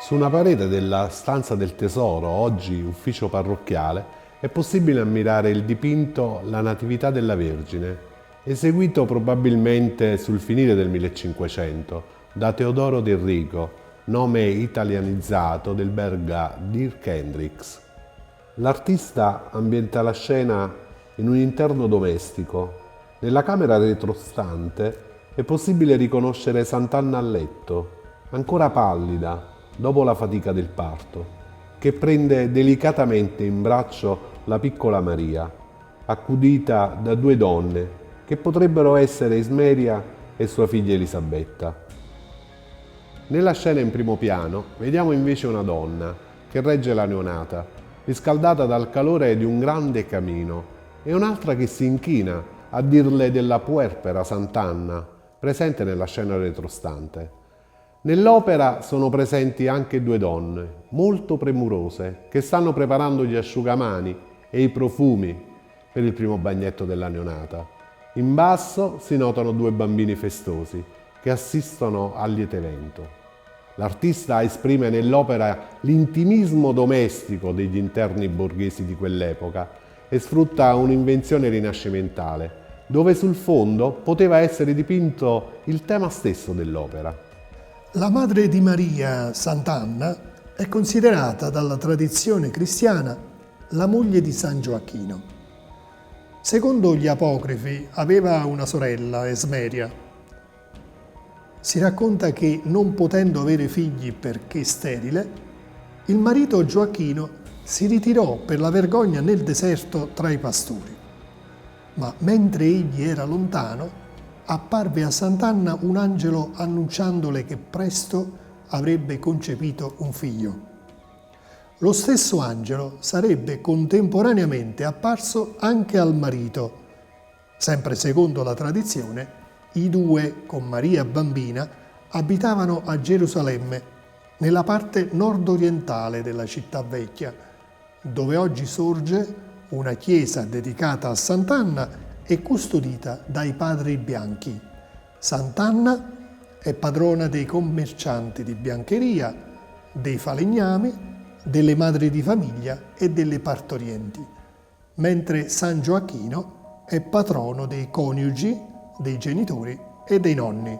Su una parete della stanza del tesoro, oggi ufficio parrocchiale, è possibile ammirare il dipinto La Natività della Vergine, eseguito probabilmente sul finire del 1500 da Teodoro Del Rico, nome italianizzato del belga Dirk Hendricks. L'artista ambienta la scena in un interno domestico. Nella camera retrostante è possibile riconoscere Sant'Anna a letto, ancora pallida dopo la fatica del parto, che prende delicatamente in braccio la piccola Maria, accudita da due donne che potrebbero essere Ismeria e sua figlia Elisabetta. Nella scena in primo piano vediamo invece una donna che regge la neonata, riscaldata dal calore di un grande camino, e un'altra che si inchina a dirle della puerpera Sant'Anna, presente nella scena retrostante. Nell'opera sono presenti anche due donne, molto premurose, che stanno preparando gli asciugamani e i profumi per il primo bagnetto della neonata. In basso si notano due bambini festosi che assistono al liete evento. L'artista esprime nell'opera l'intimismo domestico degli interni borghesi di quell'epoca e sfrutta un'invenzione rinascimentale, dove sul fondo poteva essere dipinto il tema stesso dell'opera. La madre di Maria, Sant'Anna, è considerata dalla tradizione cristiana la moglie di San Gioacchino. Secondo gli apocrifi aveva una sorella, Esmeria. Si racconta che, non potendo avere figli perché sterile, il marito Gioacchino si ritirò per la vergogna nel deserto tra i pastori. Ma mentre egli era lontano, apparve a Sant'Anna un angelo annunciandole che presto avrebbe concepito un figlio. Lo stesso angelo sarebbe contemporaneamente apparso anche al marito. Sempre secondo la tradizione, i due, con Maria bambina, abitavano a Gerusalemme, nella parte nord-orientale della città vecchia, dove oggi sorge una chiesa dedicata a Sant'Anna e custodita dai padri bianchi. Sant'Anna è patrona dei commercianti di biancheria, dei falegnami, delle madri di famiglia e delle partorienti, mentre San Gioacchino è patrono dei coniugi, dei genitori e dei nonni.